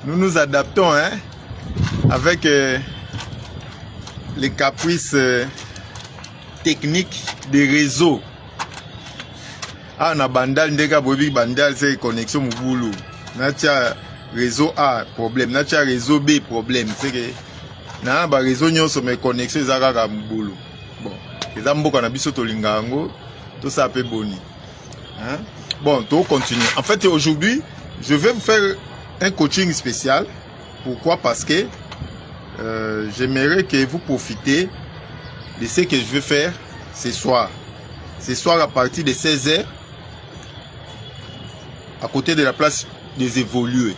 nous nous adaptons hein, avec les caprices techniques des réseaux. Ah, na bandal ndeka bobi bandal c'est connexion mouboulou. Natia réseau A problème, natia réseau B problème. C'est que na ba réseau nyonso mais connexion ezaka mouboulou. Bon, les amboka na biso to lingango, tout ça peut boni. Hein? Bon, tout continue. En fait, aujourd'hui, je vais vous faire un coaching spécial. Pourquoi? Parce que j'aimerais que vous profitez de ce que je vais faire ce soir. Ce soir, à partir de 16h, à côté de la place des évolués,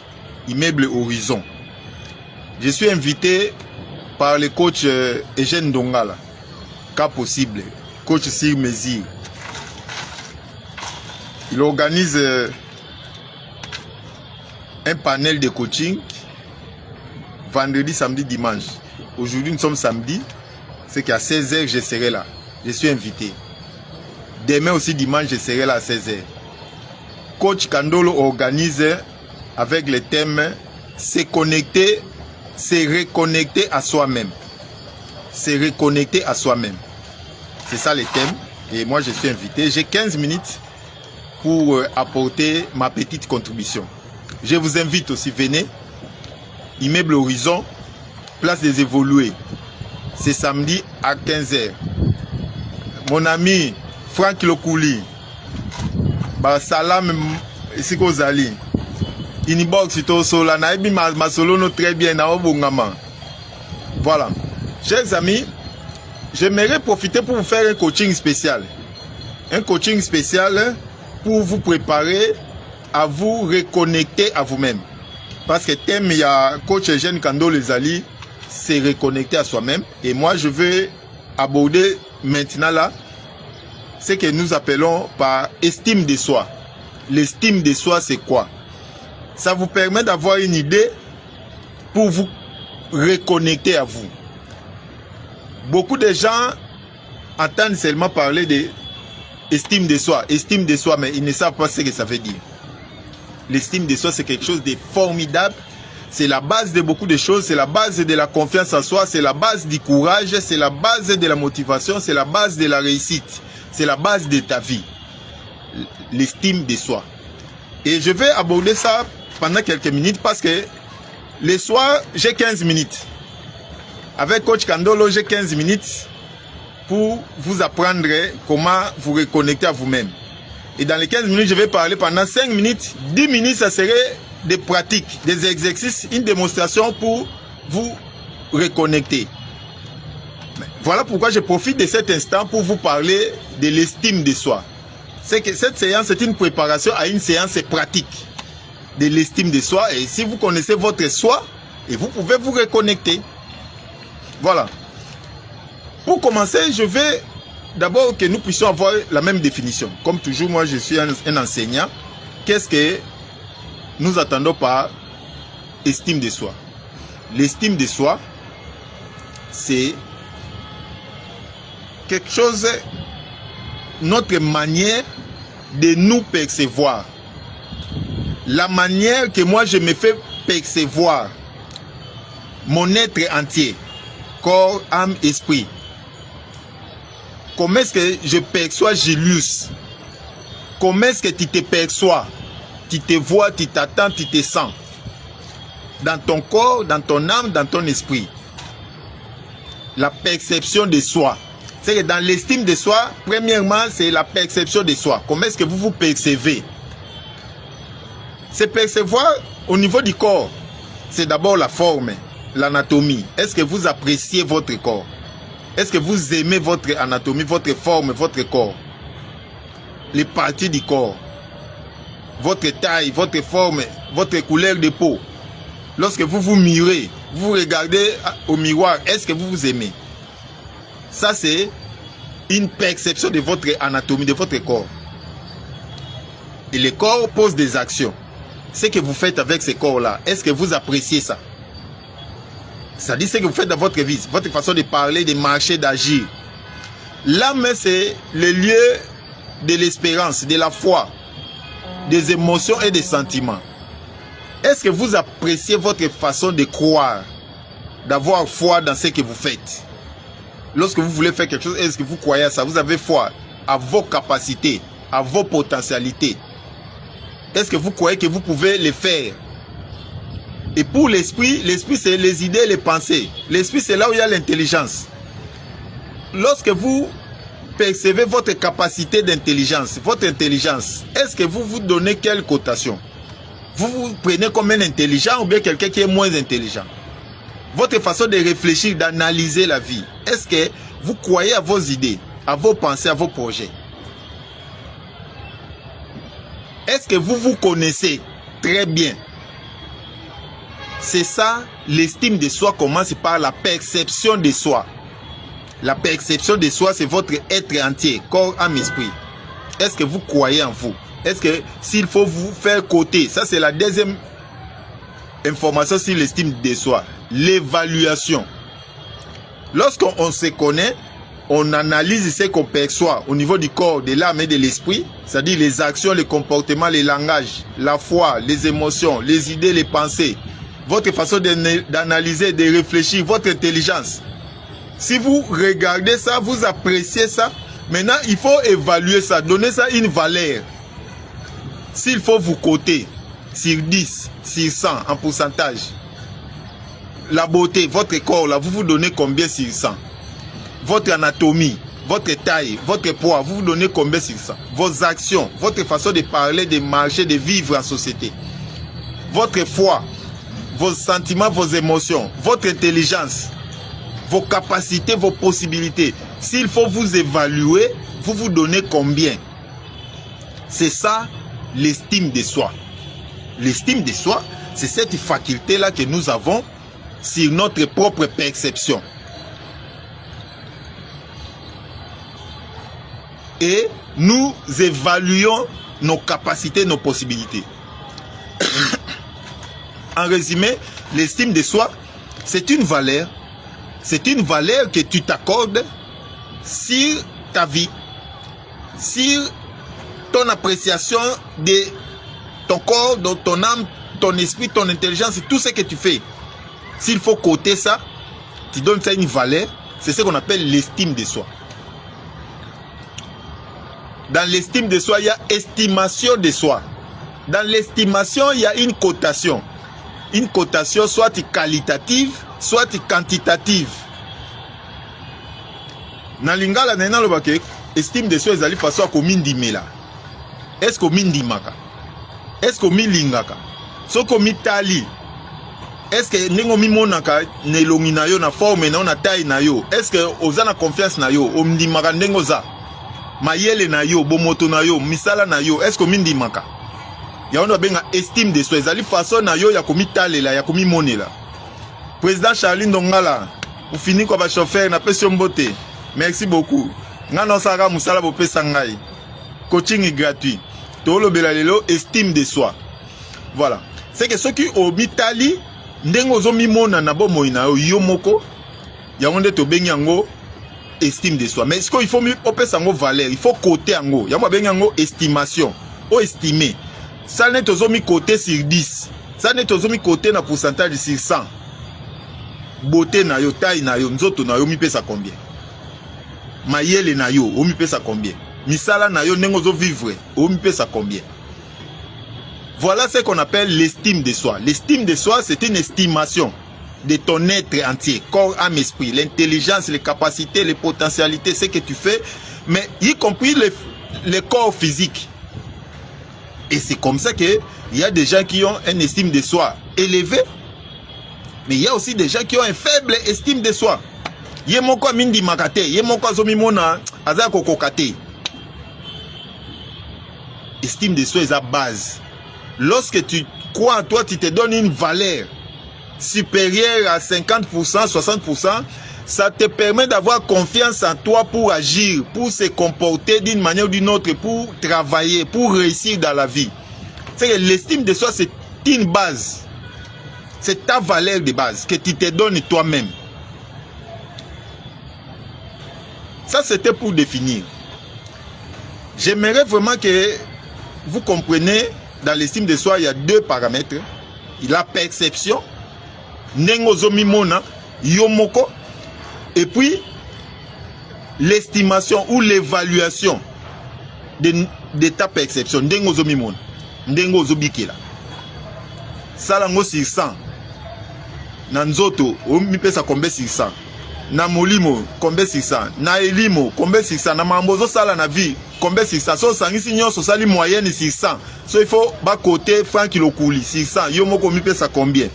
immeuble Horizon. Je suis invité par le coach Eugène Dongala, cas possible, coach sur mesure. Il organise un panel de coaching vendredi, samedi, dimanche. Aujourd'hui, nous sommes samedi. C'est qu'à 16h, je serai là. Je suis invité. Demain aussi, dimanche, je serai là à 16h. Coach Kandolo organise avec le thème se connecter, se reconnecter à soi-même. Se reconnecter à soi-même. C'est ça le thème. Et moi, je suis invité. J'ai 15 minutes pour apporter ma petite contribution. Je vous invite aussi, venez. Immeuble Horizon, place des évolués. C'est samedi à 15h. Mon ami Franck Lokouli, salam ici Kozali. Inbox to sola na ebi ma solo no très bien na obongama. Voilà. Chers amis, j'aimerais profiter pour vous faire un coaching spécial. Un coaching spécial pour vous préparer à vous reconnecter à vous-même. Parce que thème, il y a coach Eugène Kandolo Ezali, c'est reconnecter à soi-même. Et moi, je vais aborder maintenant là ce que nous appelons par estime de soi. L'estime de soi, c'est quoi? Ça vous permet d'avoir une idée pour vous reconnecter à vous. Beaucoup de gens entendent seulement parler de estime de soi, mais ils ne savent pas ce que ça veut dire. L'estime de soi, c'est quelque chose de formidable. C'est la base de beaucoup de choses. C'est la base de la confiance en soi. C'est la base du courage. C'est la base de la motivation. C'est la base de la réussite. C'est la base de ta vie. L'estime de soi. Et je vais aborder ça pendant quelques minutes parce que le soir, j'ai 15 minutes. Avec coach Kandolo, j'ai 15 minutes pour vous apprendre comment vous reconnecter à vous-même. Et dans les 15 minutes, je vais parler pendant 5 minutes. 10 minutes, ça serait des pratiques, des exercices, une démonstration pour vous reconnecter. Voilà pourquoi je profite de cet instant pour vous parler de l'estime de soi. C'est que cette séance est une préparation à une séance pratique de l'estime de soi. Et si vous connaissez votre soi, et vous pouvez vous reconnecter. Voilà. Pour commencer, je vais d'abord que nous puissions avoir la même définition. Comme toujours, moi je suis un enseignant. Qu'est-ce que nous attendons par estime de soi? L'estime de soi, c'est quelque chose, notre manière de nous percevoir. La manière que moi je me fais percevoir mon être entier, corps, âme, esprit. Comment est-ce que je perçois Julius? Comment est-ce que tu te perçois? Tu te vois, tu t'attends, tu te sens. Dans ton corps, dans ton âme, dans ton esprit. La perception de soi. C'est que dans l'estime de soi, premièrement, c'est la perception de soi. Comment est-ce que vous vous percevez? C'est percevoir au niveau du corps. C'est d'abord la forme, l'anatomie. Est-ce que vous appréciez votre corps? Est-ce que vous aimez votre anatomie, votre forme, votre corps? Les parties du corps. Votre taille, votre forme, votre couleur de peau. Lorsque vous vous mirez, vous regardez au miroir, est-ce que vous vous aimez? Ça, c'est une perception de votre anatomie, de votre corps. Et le corps pose des actions. Ce que vous faites avec ce corps-là, est-ce que vous appréciez ça? Ça dit ce que vous faites dans votre vie, votre façon de parler, de marcher, d'agir. L'âme, c'est le lieu de l'espérance, de la foi, des émotions et des sentiments. Est-ce que vous appréciez votre façon de croire, d'avoir foi dans ce que vous faites? Lorsque vous voulez faire quelque chose, est-ce que vous croyez à ça? Vous avez foi à vos capacités, à vos potentialités. Est-ce que vous croyez que vous pouvez les faire? Et pour l'esprit, l'esprit c'est les idées, les pensées. L'esprit c'est là où il y a l'intelligence. Lorsque vous percevez votre capacité d'intelligence, votre intelligence, est-ce que vous vous donnez quelle cotation? Vous vous prenez comme un intelligent ou bien quelqu'un qui est moins intelligent? Votre façon de réfléchir, d'analyser la vie, est-ce que vous croyez à vos idées, à vos pensées, à vos projets? Est-ce que vous vous connaissez très bien? C'est ça, l'estime de soi commence par la perception de soi. La perception de soi, c'est votre être entier, corps, âme, esprit. Est-ce que vous croyez en vous? Est-ce que s'il faut vous faire côté, ça c'est la deuxième information sur l'estime de soi, l'évaluation. Lorsqu'on se connaît, on analyse ce qu'on perçoit au niveau du corps, de l'âme et de l'esprit, c'est-à-dire les actions, les comportements, les langages, la foi, les émotions, les idées, les pensées, votre façon d'analyser, de réfléchir, votre intelligence. Si vous regardez ça, vous appréciez ça, maintenant il faut évaluer ça, donner ça une valeur. S'il faut vous coter sur 10, sur 100 en pourcentage, la beauté, votre corps, là, vous vous donnez combien sur 100? Votre anatomie, votre taille, votre poids, vous vous donnez combien sur 100? Vos actions, votre façon de parler, de marcher, de vivre en société. Votre foi, vos sentiments, vos émotions, votre intelligence, vos capacités, vos possibilités. S'il faut vous évaluer, vous vous donnez combien? C'est ça l'estime de soi. L'estime de soi, c'est cette faculté-là que nous avons sur notre propre perception. Et nous évaluons nos capacités, nos possibilités. En résumé, l'estime de soi, c'est une valeur que tu t'accordes sur ta vie, sur ton appréciation de ton corps, de ton âme, ton esprit, ton intelligence, tout ce que tu fais. S'il faut coter ça, tu donnes ça une valeur, c'est ce qu'on appelle l'estime de soi. Dans l'estime de soi, il y a estimation de soi. Dans l'estimation, il y a une cotation. Une cotation soit qualitative, soit quantitative. Dans lingala nena lobake, estime de soi ezali façon ko mindimela. Est-ce que mindimaka? Est-ce que milingaka? Soko mitali. Est-ce que nengo mimonaka nelongi na yo na forme na taille na yo? Est-ce que ozana confiance na yo? Omndimaka ndengo za. Mayele na yo, bomoto na yo, misala na yo, est-ce que mindimaka? Ya on benga estime de soi, ezali façon na yo ya komitalela, ya komimonela. Président Charlie Ndongala, ou fini kwa ba chauffeur na pesi mbote. Merci beaucoup. Ngana saka musala bo pesa ngai. Coaching est gratuit. Tolo belalelo estime de soi. Voilà. C'est que ceux qui au mitali ndengo zo mimona na bo moina yo moko ya onde to benyango estime de soi. Mais est-ce qu'il faut mieux opérer en valeur? Il faut coter en haut. Il y a bien en estimation. Ou estimer. Ça n'est pas mis côté sur 10. Ça n'est pas mis côté na pourcentage sur 100. Beauté na yo, taille na yo, nzoto na yo, mi pesa combien? Mayele na yo, o mi pesa combien? Misala na yo, nengo zo vivre, o mi pesa combien? Voilà ce qu'on appelle l'estime de soi. L'estime de soi, c'est une estimation de ton être entier, corps, âme, esprit, l'intelligence, les capacités, les potentialités, ce que tu fais, mais y compris le corps physique. Et c'est comme ça qu'il y a des gens qui ont une estime de soi élevée, mais il y a aussi des gens qui ont une faible estime de soi. Yé moko mindi makate, yé moko zomimona azako kokate. Estime de soi est la base. Lorsque tu crois en toi, tu te donnes une valeur supérieure à 50%, 60%, ça te permet d'avoir confiance en toi pour agir, pour se comporter d'une manière ou d'une autre, pour travailler, pour réussir dans la vie. C'est que l'estime de soi, c'est une base. C'est ta valeur de base que tu te donnes toi-même. Ça, c'était pour définir. J'aimerais vraiment que vous compreniez, dans l'estime de soi, il y a deux paramètres. la perception, nengozomimona, yomoko, et puis l'estimation ou l'évaluation de ta perception, nengozomimona, nengozobikela. Ça lango 600. Na nzoto, mi pesa combien 600. Na molimo, combien 600. Na elimo, combien 600. Na mambozo sala na vie, combien 600. So sangisi nyonso sali moyenne 600. So il faut bas côté Franck Lokuli 600. Yo moko mi pesa combien.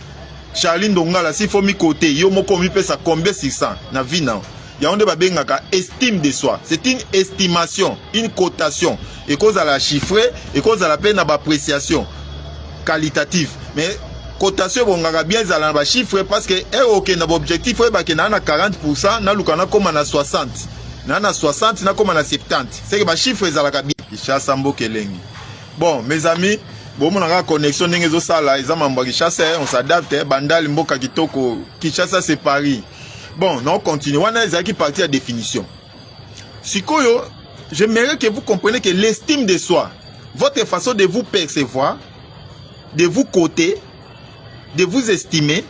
Charline Dongala si faut mi côté, yo moko mi pesa combien 600 na vie na. Ya onde ba bengaka estime de soi. C'est une estimation, une cotation. Et cause à la chiffrer, et cause à la peine d'appréciation qualitative. Mais cotation bongaka bien za ba chiffre parce que OK na objectif ba ke na 40%, na lukana comme na 60. Na 60 na comme na 70. C'est que ba chiffre za la bien. Kishasa mbokelengi. Bon, mes amis, bon mon a connexion n'engezo sala, ils ont Kishasa, on s'adapte, bandal mboka kitoko, Kishasa c'est Paris. Bon, non, on continue. On a qui partie à définition. Sikoyo, j'aimerais que vous compreniez que l'estime de soi, votre façon de vous percevoir, de vous coter, de vous estimer,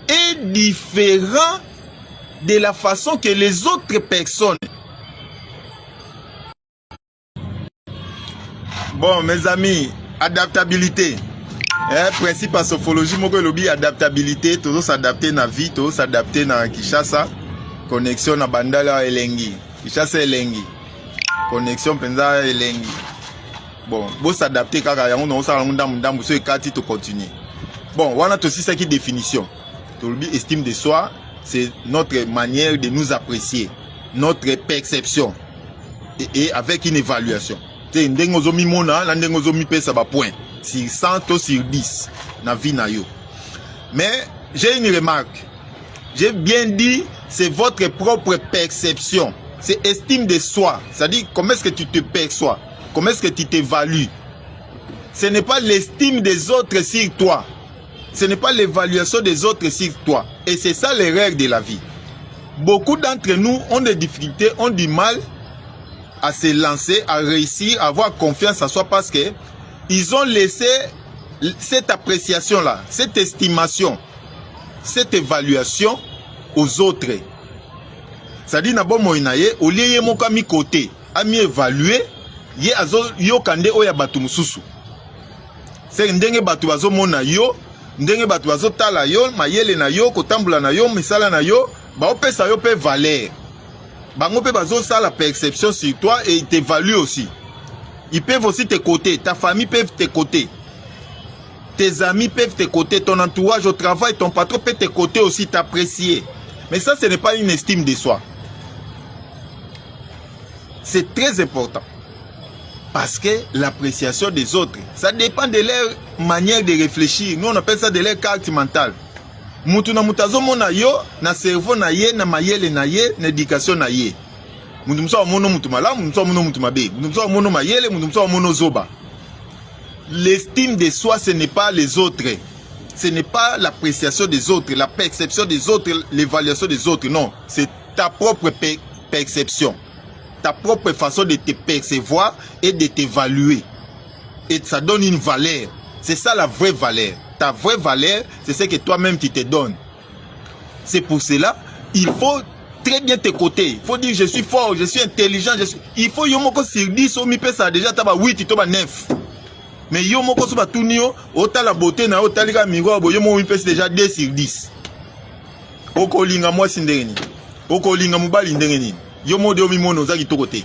est différent de la façon que les autres personnes. Bon, mes amis, adaptabilité. Principe à sophologie, moko lobi adaptabilité, toujours s'adapter na vie, toujours s'adapter na Kishasa. Connexion na bandala elengi. Kishasa elengi. Connexion penza elengi. Bon, vous s'adapter kaka yango no sala ndambu so ekati to continuer. Bon, wana to si ça qui définition. To lobi estime de soi, c'est notre manière de nous apprécier, notre perception et avec une évaluation. C'est ndengozo mi mona, la ndengozo mi pesa ba point. Sur 100 ou sur 10 na vie na yo. Mais j'ai une remarque. J'ai bien dit, c'est votre propre perception. C'est estime de soi. C'est-à-dire comment est-ce que tu te perçois, comment est-ce que tu t'évalues. Ce n'est pas l'estime des autres sur toi. Ce n'est pas l'évaluation des autres sur toi. Et c'est ça les règles de la vie. Beaucoup d'entre nous ont des difficultés, ont du mal à se lancer, à réussir, à avoir confiance en soi parce que ils ont laissé cette appréciation-là, cette estimation, cette évaluation aux autres. C'est-à-dire, n'abo moinaye, au lieu de mon kami côté, à mi évaluer, ye azo yo kande oya batu mususu. C'est ndenge batu bazo mona yo, ndenge batu bazo tala yo, mayele na yo, kotambula na yo, misala na yo, ba opesa yo pe valeur. Bango pe bazo ça la perception sur toi et ils t'évaluent aussi. Ils peuvent aussi te coter, ta famille peut te coter, tes amis peuvent te coter, ton entourage au travail, ton patron peut te coter aussi, t'apprécier. Mais ça, ce n'est pas une estime de soi. C'est très important. Parce que l'appréciation des autres, ça dépend de leur manière de réfléchir. Nous, on appelle ça de leur carte mentale. Mutu na mutazo mona yo, na cerveau na ye, na mayele na ye, na éducation na ye. L'estime de soi, ce n'est pas les autres. Ce n'est pas l'appréciation des autres, la perception des autres, l'évaluation des autres. Non, c'est ta propre perception. Ta propre façon de te percevoir et de t'évaluer. Et ça donne une valeur. C'est ça la vraie valeur. Ta vraie valeur, c'est ce que toi-même tu te donnes. C'est pour cela, il faut très bien te côté. Il faut dire je suis fort, je suis intelligent, il faut yomoko sur 10 au mi pesa déjà taba 8 toba 9. Mais yomoko so batunio ota la beauté na ota lika migo bo yomo mi pesa déjà 2 sur 10. Oko linga moi sindengeni. Oko linga mubali ndengeni. Yomo de mi mono za kitoko te.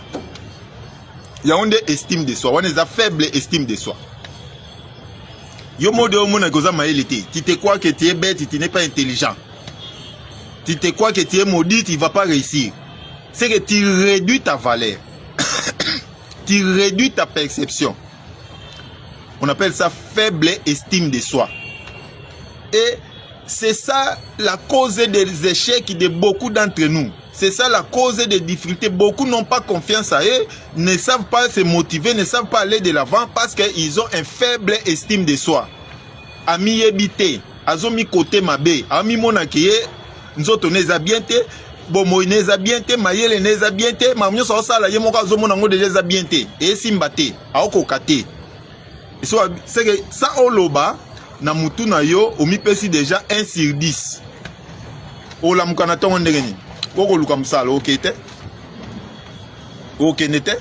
Ya onde estime de soi, on est à faible estime de soi. Yomo de omona goza maelete. Tu te crois que tu es bête, tu n'es pas intelligent. Tu te crois que tu es maudit, tu ne vas pas réussir. C'est que tu réduis ta valeur. Tu réduis ta perception. On appelle ça faible estime de soi. Et c'est ça la cause des échecs de beaucoup d'entre nous. C'est ça la cause des difficultés. Beaucoup n'ont pas confiance à eux, ne savent pas se motiver, ne savent pas aller de l'avant parce qu'ils ont un faible estime de soi. Ami yebite, azomi kote mabe, ami monakiye, nzoto neza bien te, bomo neza bien te, mayele neza bien te, mamnyo sa osala ye moka zomo nango déjà bien te, et simba te, aoko kate. C'est que ça oloba na mutu na yo omipesi déjà 1 sur 10. Ola mukana tongo ndengeni. Koko luka musala okete. Okenete.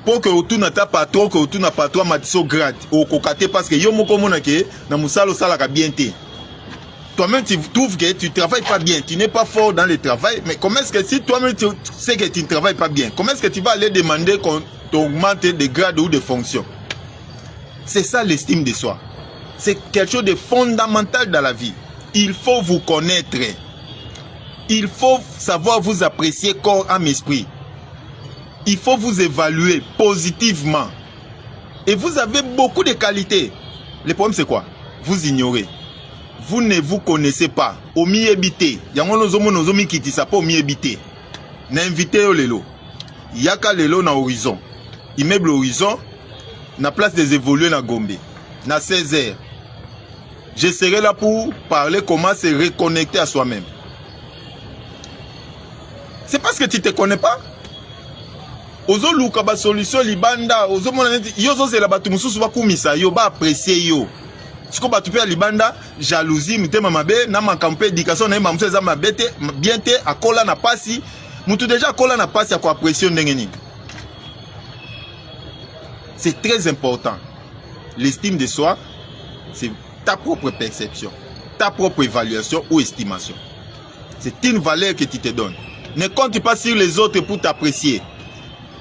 Pour que autour na ta patron que autour na patron matiso grade au kokate parce que yo moko mona ke na musala sala ka bien té. Toi-même tu trouves que tu travailles pas bien, tu n'es pas fort dans le travail, mais comment est-ce que si toi-même tu sais que tu ne travailles pas bien, comment est-ce que tu vas aller demander qu'on t'augmente de grade ou de fonction? C'est ça l'estime de soi. C'est quelque chose de fondamental dans la vie. Il faut vous connaître. Il faut savoir vous apprécier corps, âme, esprit. Il faut vous évaluer positivement. Et vous avez beaucoup de qualités. Le problème c'est quoi? Vous ignorez. Vous ne vous connaissez pas. Omi ebité. Yango nozomo nozomi kiti sa po omi ebité. Na invité yo lelo. Yaka lelo na horizon. Immeuble horizon. Na place des évoluer na Gombe. Na 16h. Je serai là pour parler comment se reconnecter à soi-même. C'est parce que tu ne te connais pas. Ozo luka ba solution libanda. Ozo mona yozo se la batu mususu ba kumisa yo ba apprécier yo. Siko batu pe libanda jalousie mutema mabe na makampe éducation na mamuso za mabete bien te akola na pasi. Mutu déjà akola na pasi ako apprécier ndengeni. C'est très important. L'estime de soi, c'est ta propre perception, ta propre évaluation ou estimation. C'est une valeur que tu te donnes. Ne compte pas sur les autres pour t'apprécier.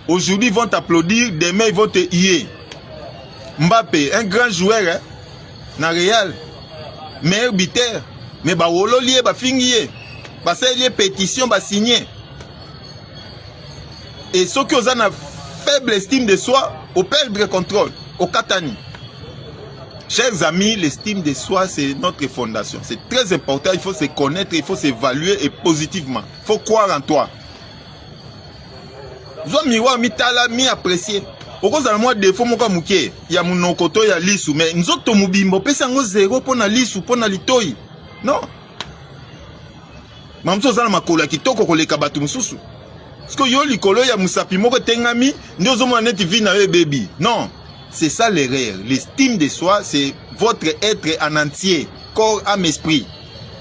Aujourd'hui, ils vont t'applaudir, demain, ils vont te hier. Mbappé, un grand joueur, hein, na Real, meilleur buteur, mais bah wolo lié, bah fingier, bah c'est lié pétition, bah signer. Et ceux qui ont une faible estime de soi, au perdre le contrôle, au katani. Chers amis, l'estime de soi, c'est notre fondation. C'est très important, il faut se connaître, il faut s'évaluer et positivement. Il faut croire en toi. Zo miwa mitala mi apprécier. Okoza na moi défaut moko muke ya munokoto ya lisu mais nzoto mubimbo pesa ngo zéro pona lisu pona litoi. Non. Mamso zana makolo kitoko koleka batu mususu. Parce que yo likolo ya musapi moko tengami ndozo mona neti vi na yo baby. Non. C'est ça l'erreur. L'estime de soi, c'est votre être en entier, corps, âme, esprit.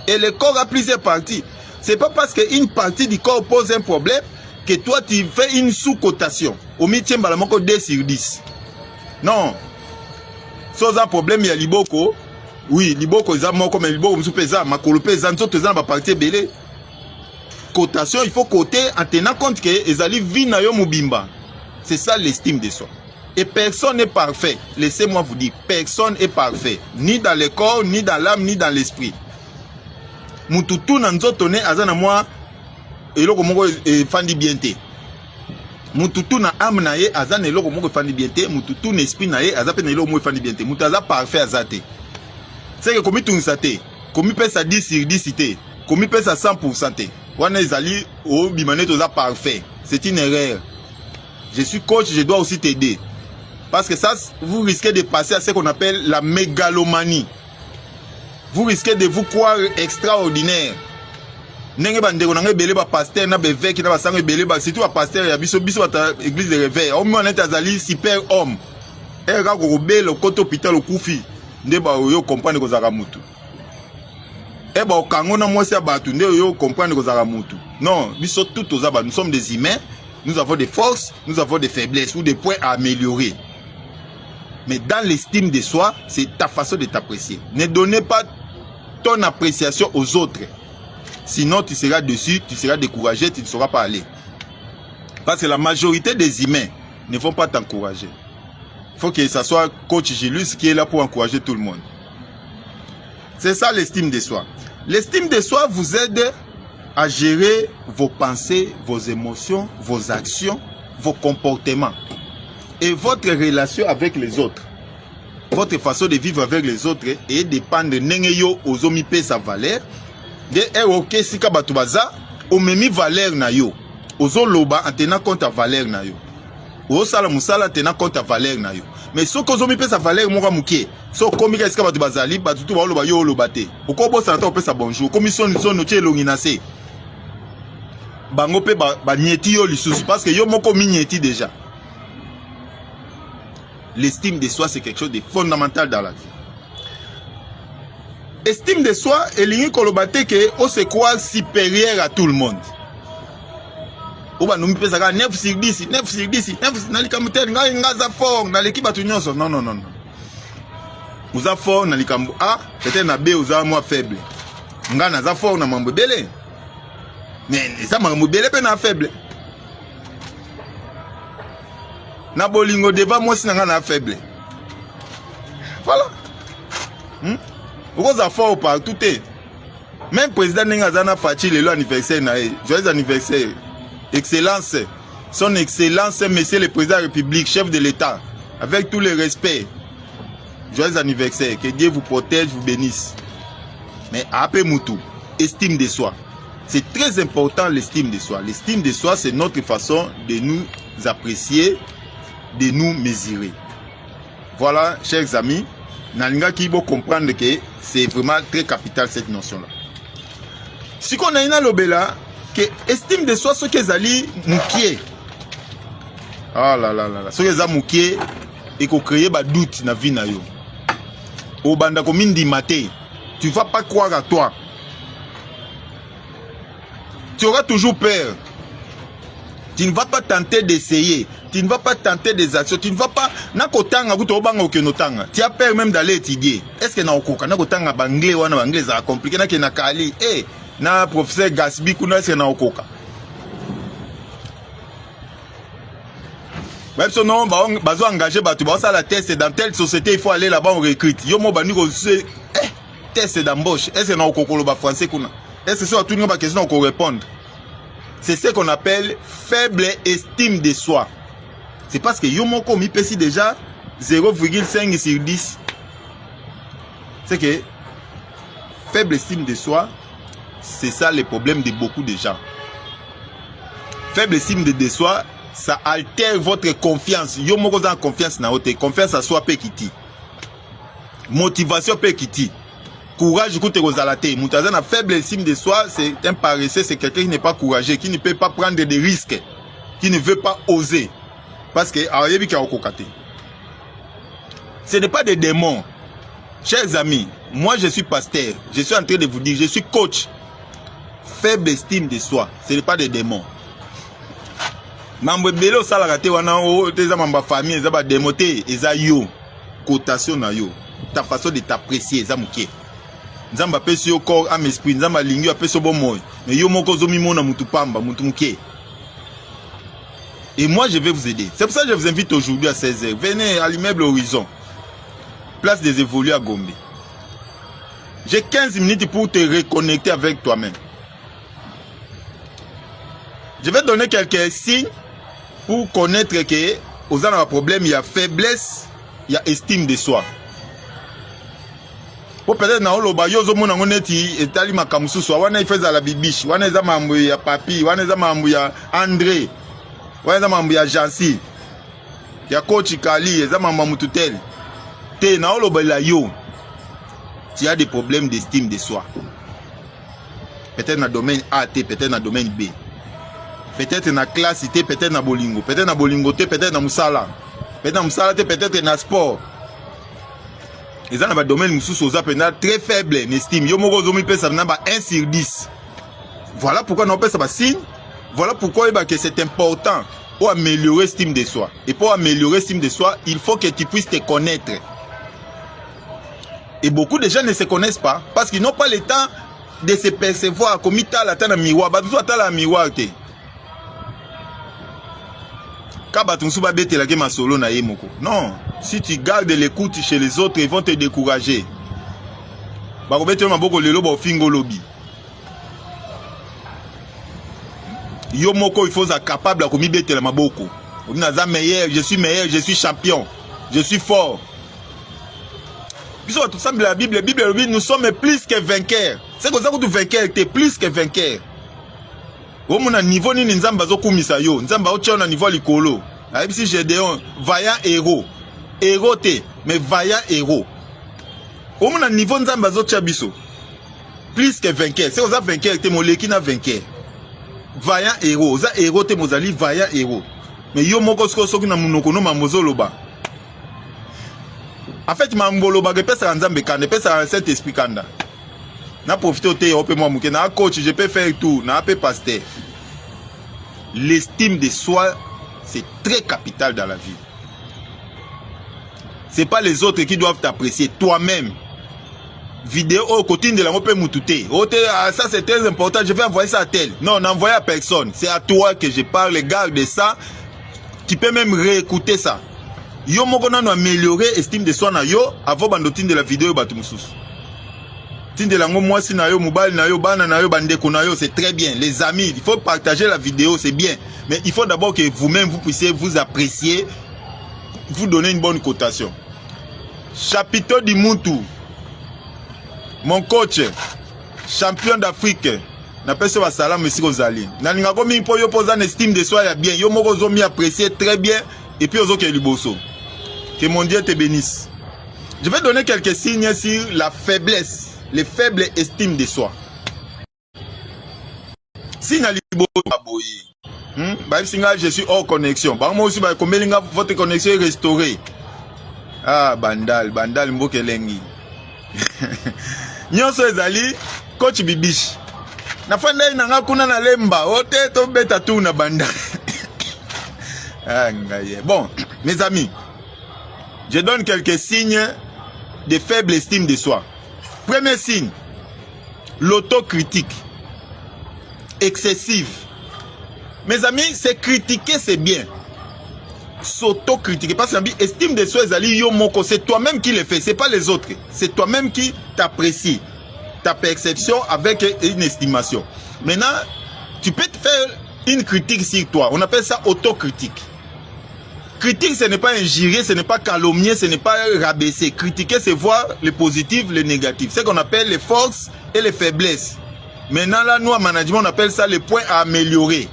Et le corps a plusieurs parties. C'est pas parce qu'une partie du corps pose un problème que toi tu fais une sous-cotation. Au métier, balamoko 2 sur 10. Non. Sans un problème, il y a liboko. Oui, liboko, ils ont comme liboko, ils ont pesé, ma colopé, ils ont ma partie belé. Cotation, il faut coter en tenant compte que les alliés vivent dans le mubimba. C'est ça l'estime de soi. Et personne n'est parfait. Laissez-moi vous dire, personne n'est parfait. Ni dans le corps, ni dans l'âme, ni dans l'esprit. Mututu nanzotone azana moi eloko moko fandi bienté. Mututu na âme na ye azana eloko moko fandi bienté, mututu na esprit na ye azape na eloko moko fandi bienté. Mutaza parfait azate. C'est que comme tu n'sate, comme pèse à 10 sur 10 té, comme pèse à 100% té. Wana ezali o bimane toza parfait. C'est une erreur. Je suis coach, je dois aussi t'aider. Parce que ça, vous risquez de passer à ce qu'on appelle la mégalomanie. Vous risquez de vous croire extraordinaire. Nenge bandeko nanga belé ba pasteur na bevêque na basanga belé ba surtout ba pasteur ya biso ta église de réveil. Au moins on est azali super homme. Et ga ko belo koto hôpital okufi. Nde ba yo comprendre ko zaka mutu. Et ba okango na mwasi ya batu nde yo comprendre ko zaka mutu. Non, biso tout ozaba, nous sommes des humains. Nous avons des forces, nous avons des faiblesses ou des points à améliorer. Mais dans l'estime de soi, c'est ta façon de t'apprécier. Ne donnez pas ton appréciation aux autres. Sinon, tu seras dessus, tu seras découragé, tu ne sauras pas aller. Parce que la majorité des humains ne vont pas t'encourager. Il faut que ce soit coach Gilus qui est là pour encourager tout le monde. C'est ça l'estime de soi. L'estime de soi vous aide à gérer vos pensées, vos émotions, vos actions, vos comportements et votre relation avec les autres. Votre façon de vivre avec les autres et dépend de nengeyo ozomi pe sa valeur de ok sika batu baza omemi valeur na yo ozo loba en tenant compte à valeur na yo o sala musala en tenant compte à valeur na yo mais ce que ozomi pe sa valeur moko mukie so komi ka sika batu bazali batu tu ba loba yo loba te okobo sa ta opesa bonjour commission sono tie longina se bango pe ba nyeti yo lisusu parce que yo moko mi nyeti déjà. l'estime de soi, c'est quelque chose de fondamental dans la vie. Estime de soi, et l'ingé kolobate que on se croit supérieur à tout le monde. On va nous faire 9 sur 10, 9 sur 10, 9 dans les camoutelles, ngaza fort, dans l'équipe à tout le monde. Non, non, non, non. Vous êtes fort dans les camoutelles. Ah, peut-être na B, vous êtes moins faible. Ngaza fort dans mambo belé. Mais ça mambo belé pe na faible. Na bolingo devant moi si na faible. Voilà. Vous êtes fort partout. Même président Nengazana Fachi, le anniversaire, joyeux anniversaire. Excellence, son excellence, monsieur le président de la République, chef de l'État, avec tout le respect. Joyeux anniversaire, que Dieu vous protège, vous bénisse. Mais après Moutou, estime de soi. C'est très important l'estime de soi. L'estime de soi, c'est notre façon de nous apprécier, de nous mesurer. Voilà, chers amis, Nalinga qui va comprendre que c'est vraiment très capital cette notion-là. Si on a une lobela, que estime de soi, ce que zali moukié. Ah là là là là, ce que zali moukié et qu'on crée des doutes dans la vie na yo. Au banda comme di maté, tu vas pas croire à toi. Tu auras toujours peur. Tu ne vas pas tenter d'essayer. Tu ne vas pas tenter des actions. Tu ne vas pas. Tu as peur même d'aller étudier. Est-ce que na okoka na kotanga banglais wana banglais za compliqué na ke na kali eh na professeur Gasbi kuna est-ce que na okoka. Même si non bazo engagé batu ba ça la test dans telle société il faut aller là-bas on recrute. Yo mo bani ko test d'embauche. Est-ce que na okokolo ba français kuna. Est-ce que ça tout une question qu'on répondre. C'est ce qu'on appelle faible estime de soi. C'est parce que yo moko mi pesi déjà 0,5 sur 10. C'est que faible estime de soi, c'est ça le problème de beaucoup de gens. Faible estime de soi, ça altère votre confiance. Yo moko dans confiance na ote, confiance à soi pe kiti. Motivation pe kiti. Courage écoute Rosalate. Moutazan a faible estime de soi, c'est un paresseux, c'est quelqu'un qui n'est pas courageux, qui ne peut pas prendre des risques, qui ne veut pas oser. Parce que ce n'est pas des démons. Chers amis, moi je suis pasteur, je suis en train de vous dire, je suis coach. Faible estime de soi, ce n'est pas des démons. Mambo belo salarate wana o teza mamba famille ezaba démoté eza yo cotation na yo ta façon de t'apprécier eza muké. Nzamba pesi yo corps âme esprit nzamba lingi apesi bo moyo mais yo moko zo mimona mutu pamba mutu muké. Et moi je vais vous aider. C'est pour ça que je vous invite aujourd'hui à 16h. Venez à l'immeuble Horizon. Place des évolués à Gombe. J'ai 15 minutes pour te reconnecter avec toi-même. Je vais donner quelques signes pour connaître que aux gens ont un problème, il y a faiblesse, il y a estime de soi. Pour peut-être na oloba yozo mona ngoneti etali makamususu wana ifeza la bibishi wana eza mambo ya papi wana eza mambo ya André wana eza mambo ya Jansi ya coach Kali eza mambo mututel te na oloba la yo tu as des problèmes d'estime de soi. Peut-être dans le domaine A, peut-être dans le domaine B. Peut-être dans la classe, peut-être dans bolingo. Peut-être dans bolingo, peut-être dans Moussala. Peut-être dans Moussala, peut-être dans le sport. Et dans le domaine très faible en estime. Yo moko zomi pesa na ba 1 sur 10. Voilà pourquoi on pesa ba signe. Voilà pourquoi c'est important pour améliorer l'estime de soi. Et pour améliorer l'estime de soi, il faut que tu puisses te connaître. Et beaucoup de gens ne se connaissent pas parce qu'ils n'ont pas le temps de se percevoir comme ils t'as la tête dans le miroir. Non, si tu gardes l'écoute chez les autres, ils vont te décourager. Yo moko il faut être capable de mettre la maboko. Je suis meilleur, je suis champion, je suis fort. Puisque tout ça la Bible, nous sommes plus que vainqueurs. C'est comme ça que tu vainqueur, tu es plus que vainqueur. Au mon niveau ni nzamba zo kumisa yo, nzamba o tchona niveau likolo. La Bible si Gédéon, vaillant héros. Héros te, mais vaillant héros. Au mon niveau nzamba zo tchabiso. Plus que vainqueur. C'est comme ça vainqueur, tu es molekina vainqueur. Vaillant héros, za héros te mozali vaillant héros. Mais yo moko soki na munoko no mamozoloba. En fait, mambolo bagepesa nzambe kanda, pesa cet esprit kanda. Na profité au thé, moi mouké, na coach, je peux faire tout, na peu pasteur. L'estime de soi, c'est très capital dans la vie. C'est pas les autres qui doivent t'apprécier, toi-même. Vidéo au côté de la mopé moutouté. Ça c'est très important, je vais envoyer ça à tel. Non, n'envoie à personne. C'est à toi que je parle, garde ça. Tu peux même réécouter ça. Yo moko nano améliorer estime de soi na yo avant bandotine de la vidéo batu mususu. Tinde lango mwasi na yo, mobile na yo, bana na yo, bandeko na yo, c'est très bien. Les amis, il faut partager la vidéo, c'est bien. Mais il faut d'abord que vous-même vous puissiez vous apprécier, vous donner une bonne cotation. Chapiteau du Moutou. Mon coach, champion d'Afrique. N'appelle ça salam ici aux alliés. Naninga komi po yo posa estime de soi ya bien. Yo moko zo mi apprécier très bien. Et puis aux autres qui bosso. Que mon Dieu te bénisse. Je vais donner quelques signes sur la faiblesse, les faibles estimes de soi. Si na libo aboyi. Je suis hors connexion. Moi aussi votre connexion est restaurée. Ah bandal mbokelengi. Nyonso ezali coach Bibiche. Na fanda ina kuna na lemba ote to beta tu na banda. Bon, mes amis, je donne quelques signes de faible estime de soi. Premier signe, l'autocritique excessive. Mes amis, c'est critiquer, c'est bien. S'autocritiquer, parce que estime de soi, c'est toi-même qui le fais, c'est pas les autres. C'est toi-même qui t'apprécie ta perception avec une estimation. Maintenant, tu peux te faire une critique sur toi. On appelle ça autocritique. Critique, ce n'est pas injurier, ce n'est pas calomnier, ce n'est pas rabaisser. Critiquer, c'est voir le positif, le négatif. C'est ce qu'on appelle les forces et les faiblesses. Maintenant, là, nous, en management, on appelle ça les points à améliorer.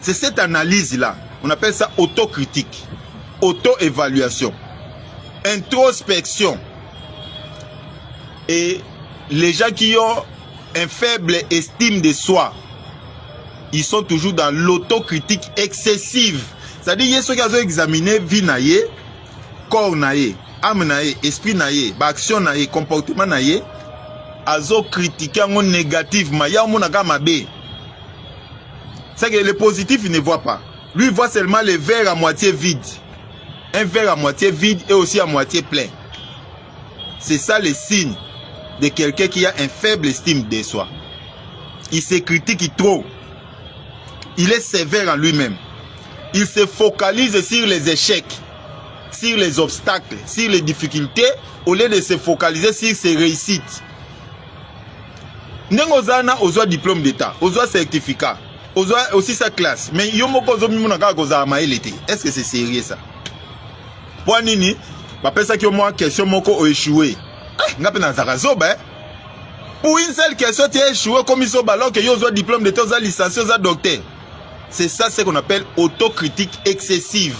C'est cette analyse-là. On appelle ça autocritique, auto-évaluation, introspection. Et les gens qui ont un faible estime de soi, ils sont toujours dans l'autocritique excessive. C'est-à-dire, ceux qui ont examiné vie naïe, corps naïe, âme naïe, esprit naïe, action naïe, comportement naïe, azo critiquer en négativement. Il y a un mabe. C'est que le positif, il ne voit pas. Lui, il voit seulement le verre à moitié vide. Un verre à moitié vide et aussi à moitié plein. C'est ça le signe de quelqu'un qui a un faible estime de soi. Il se critique trop. Il est sévère en lui-même. Il se focalise sur les échecs, sur les obstacles, sur les difficultés, au lieu de se focaliser sur ses réussites. N'engozana ozo diplôme d'état, ozo certificat, ozo aussi sa classe. Mais yomoko zo mimunaka goza maelete. Est-ce que c'est sérieux ça? Pour nini, ba pesa ki au moins question moko o échoué. Ngape na zarazo ba. Pour une seule question tu as échoué comme ils sont ballon que yo zo diplôme d'état, ozo licencié, ozo docteur. C'est ça ce qu'on appelle autocritique excessive.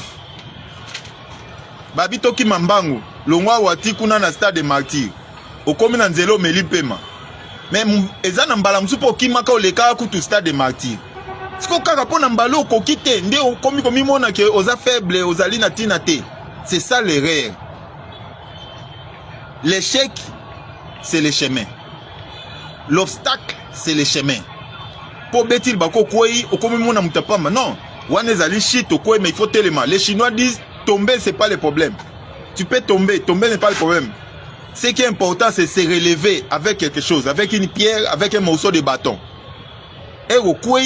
Babito ki mambangu, longwa wati kuna na stade de martyr. Okomi na nzelo meli pema. Mais eza na mbala msupo kimaka oleka kutu stade de martyr. Siko kaka pona mbalo kokite nde okomi komi mona ke oza faible, ozali na tina te. C'est ça l'erreur. L'échec, c'est le chemin. L'obstacle, c'est le chemin. Pour betil bako koi okomi mona mutapamba non. Wane zali shit okoi mais il faut tellement. Les Chinois disent tomber c'est pas le problème. Tu peux tomber n'est pas le problème. Ce qui est important c'est se relever avec quelque chose, avec une pierre, avec un morceau de bâton. Et au koi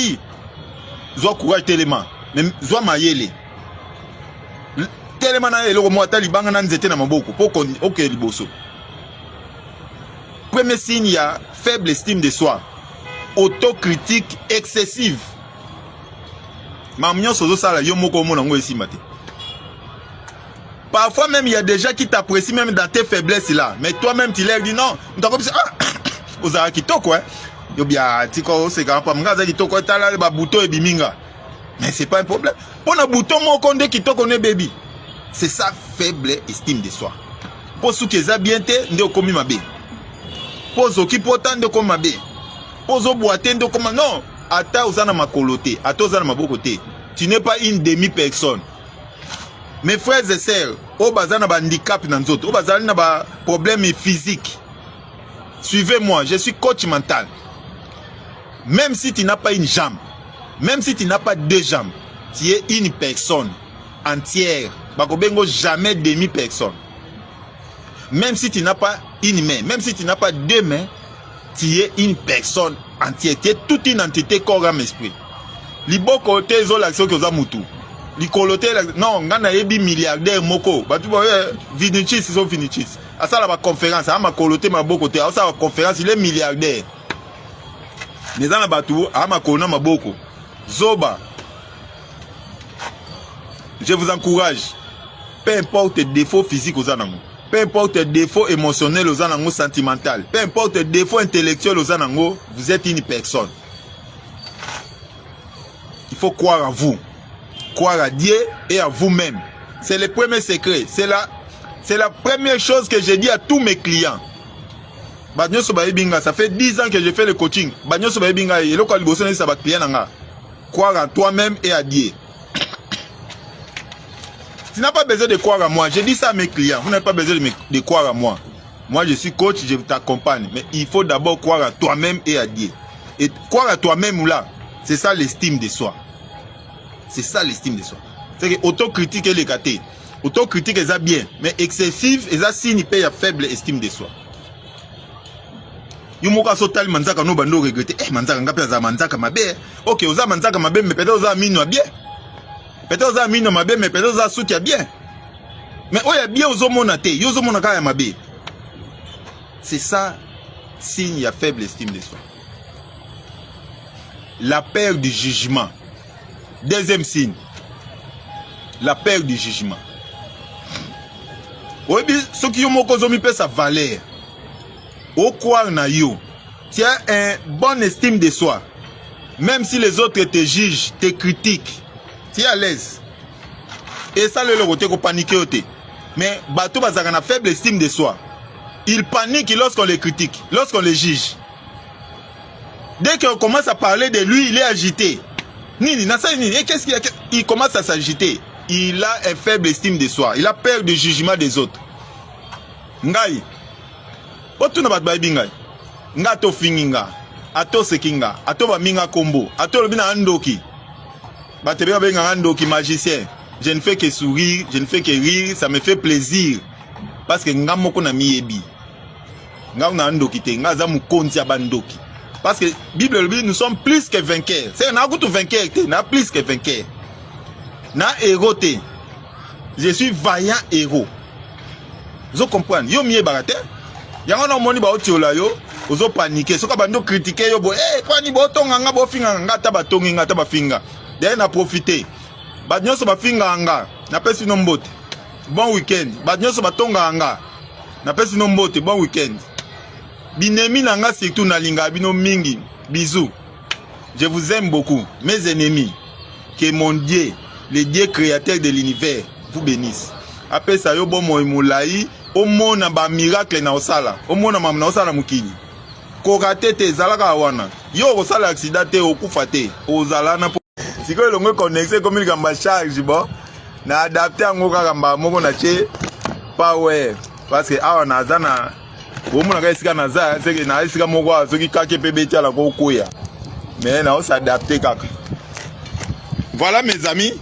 zo courage tellement, mais zo mayele. Tellement na eloko mwata libanga na nzete na maboko pour qu'on OK liboso. Premier signe, il y a faible estime de soi. Autocritique excessive. Parfois même il y a des gens qui t'apprécient même dans tes faiblesses là. Mais toi-même tu leur dis non. Ozara kitoko hein. Yo bien tiko c'est quand pas ngaza kitoko tala ba bouton et biminga. Mais c'est pas un problème. Pour un bouton mon konde kitoko ne baby. C'est ça faible estime de soi. Pour ceux qui ont bien té nde komi mabe. Pour ceux qui pourtant de komi mabe. Pozo boatendo comme non, ata ozana makoloté, ata ozana mabokoté. Tu n'es pas une demi-personne. Mes frères et sœurs, au bazar na ba handicap dans autres, au bazar na ba problème physique. Suivez-moi, je suis coach mental. Même si tu n'as pas une jambe, même si tu n'as pas deux jambes, tu es une personne entière. Bakobengo jamais demi-personne. Même si tu n'as pas une main, même si tu n'as pas deux mains, tu es une personne entière. Tu es toute une entité corps âme esprit. Liboko te zo l'action que za mutu. Likolote non, ngana yebi milliardaire moko. Batu ba Vinicius so Vinicius. Asa la ba conférence, ama kolote maboko te. Asa la conférence, il est milliardaire. Nezana batu ama kona maboko. Zoba. Je vous encourage. Peu importe les défauts physiques aux anangos, peu importe les défauts émotionnels aux anangos sentimentaux, peu importe les défauts intellectuels aux anangos, vous êtes une personne. Il faut croire en vous, croire à Dieu et à vous-même. C'est le premier secret. C'est la première chose que je dis à tous mes clients. Ça fait 10 ans que je fais le coaching. Croire en toi-même et à Dieu. Tu n'as pas besoin de croire à moi. Je dis ça à mes clients. Vous n'avez pas besoin de croire à moi. Moi, je suis coach, je t'accompagne. Mais il faut d'abord croire à toi-même et à Dieu. Et croire à toi-même là, c'est ça l'estime de soi. C'est ça l'estime de soi. C'est que autocritique est l'écarté. Autocritique est bien. Mais excessif, est signe il paye à faible estime de soi. Yumoka sotal manzaka no bando regretter. Manzaka ngapi za manzaka mabe. Ok, oza manzaka mabe, mais peut-être oza mino bien. Peut-être oza mino mabe, mais peut-être oza soutia bien. Mais oya bien ozo monate, yozo monaka ya mabe. C'est ça signe à faible estime de soi. La peur du jugement. Deuxième signe. La peur du jugement. Oui, ce qui ont sa valeur. Au croire na yo, tu as une bonne estime de soi. Même si les autres te jugent, te critiquent, tu es à l'aise. Et ça, le côté qu'on panique. Mais bateau bazaka na faible estime de soi. Il panique lorsqu'on les critique, lorsqu'on les juge. Dès qu'on commence à parler de lui, il est agité. Nini, et qu'est-ce qu'il a? Il commence à s'agiter. Il a une faible estime de soi. Il a peur du jugement des autres. Ngai. Otu na bat baby ngai. Nga to finginga. Ato sekinga. Ato ba minga kombo. Ato lobina andoki. Batebe ba benga andoki magicien. Je ne fais que sourire, je ne fais que rire, ça me fait plaisir. Parce que nga moko na miyebi. Nga na andoki te, nga za mukonzi ya bandoki. Parce que Bible dit nous sommes plus que vainqueurs. C'est un agoutou vainqueur, n'a plus que vainqueur. Na héros te. Je suis vaillant héros. Vous comprenez? Yo miye barate. Yango na moni ba otiola yo, ozo paniquer. Soka bando critiquer yo bo, kwa ni bo tonga nga bo finga nga ta ba tongi nga ta ba finga. D'ailleurs na profiter. Ba nyonso ba finga nga, na pesi no mbote. Bon week-end. Ba nyonso ba tonga nga. Na pesi no mbote, bon week-end. Binemi nanga surtout na linga bino mingi. Bisous. Je vous aime beaucoup, mes ennemis. Que mon Dieu, le Dieu créateur de l'univers, vous bénisse. Après ça yo bon moimulaï, au monde na ba miracle na osala. Au monde na na osala mukini. Ko raté te zalaka wana. Yo osala accident te okufa te. Ozala na siko longo connecté comme il gamba charge bon. Na adapter ngo kamba moko na che power parce que awa na zana omona ka esika na za c'est que na esika moko azoki kake pebe tiala ko koya. Mais na on s'adapter kaka. Voilà mes amis.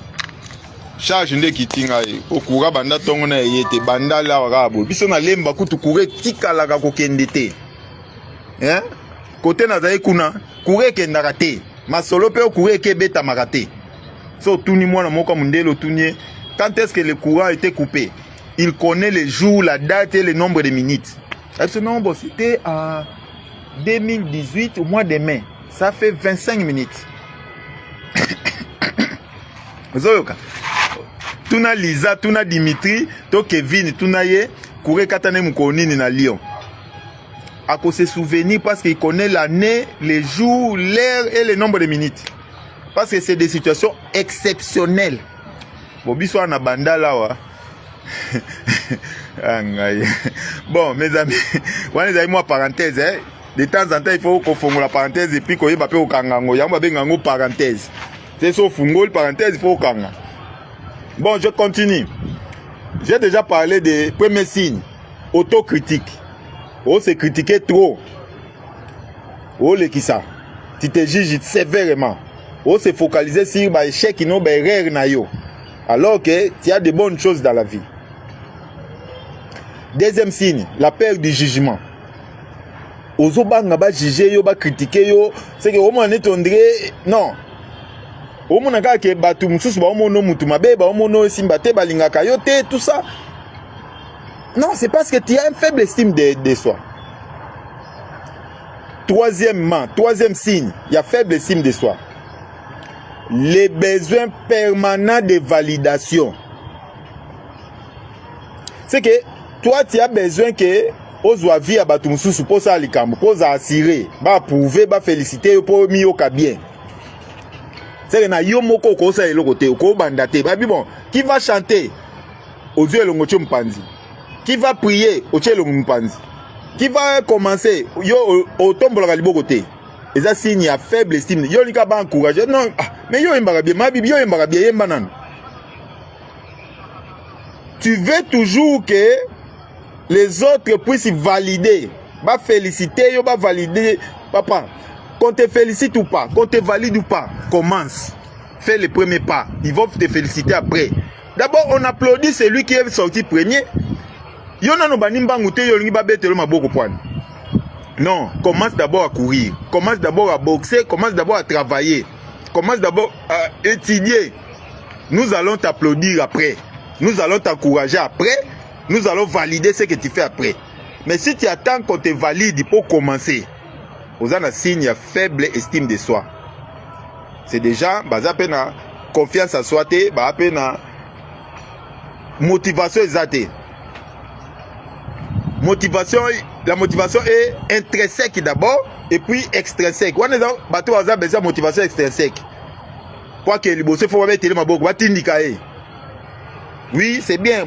Charge nde kitinga okura banda tongo na yete banda la rabo. Biso na lemba kutu kure tikala ka kokende te. Hein? Côté na zaye kuna kure kenda kate. Masolo pe okure ke beta makate. So tuni mwana moko mundelo tunye. Quand est-ce que le courant a été coupé? Il connaît le jour, la date et le nombre de minutes. Et ce nombre, c'était en 2018, au mois de mai. Ça fait 25 minutes. Zoyoka. Tuna Lisa, tuna Dimitri, to Kevin, tuna ye, Kouré Katane Moukonini na Lyon. À cause de se souvenir parce qu'il connaît l'année, les jours, l'heure et le nombre de minutes. Parce que c'est des situations exceptionnelles. Bobiso na banda là wa. Bon mes amis, on est moi parenthèse hein. De temps en temps il faut qu'on fonde la parenthèse et puis qu'on y va au kangango. Yamba bengango parenthèse. C'est so fungo parenthèse il faut kanga. Bon je continue. J'ai déjà parlé des premiers signes. Autocritique. Oh, c'est critiquer trop. Oh, le qui ça. Tu te juges sévèrement. Oh, c'est focaliser sur les échecs qui n'ont pas erreur. Alors que tu as de bonnes choses dans la vie. Deuxième signe, la peur du jugement. Ozo banga ba juger yo ba critiquer yo, c'est que au moins n'étondré non. Au moins naka ke batu mususu ba omono mutu mabe ba omono simba te balingaka yo te tout ça. Non, c'est parce que tu as une faible estime de soi. Troisième signe, il y a faible estime de soi. Les besoins permanents de validation. C'est que toi, tu as besoin que Ozo vie à Batumsusu pour ça, pour assurer, pour prouver, pour féliciter, pour mieux bien. C'est que yo moko ko ça le côté, ko bandate. Bon, qui va chanter? Ozo elongocho mpanzi. Qui va prier? Ozo elongocho mpanzi. Qui va commencer? Yo au tombe la côté. Et ça signe à faible estime. Yo lika ba encourager. Non, mais yo imbaga bien, ma bibi yo imbaga bien yembanan. Tu veux toujours que les autres puissent valider, va féliciter, va valider, papa. Qu'on te félicite ou pas, qu'on te valide ou pas, commence. Fais le premier pas. Ils vont te féliciter après. D'abord, on applaudit celui qui est sorti premier. Non, commence d'abord à courir, commence d'abord à boxer, commence d'abord à travailler, commence d'abord à étudier. Nous allons t'applaudir après. Nous allons t'encourager après. Nous allons valider ce que tu fais après. Mais si tu attends qu'on te valide pour commencer, vous avez un signe de faible estime de soi. C'est déjà, la confiance en soi, la motivation exacte. La motivation est intrinsèque d'abord et puis extrinsèque. On a besoin de motivation extrinsèque. Pour que les bossés faut mettre les maboko, oui, c'est bien.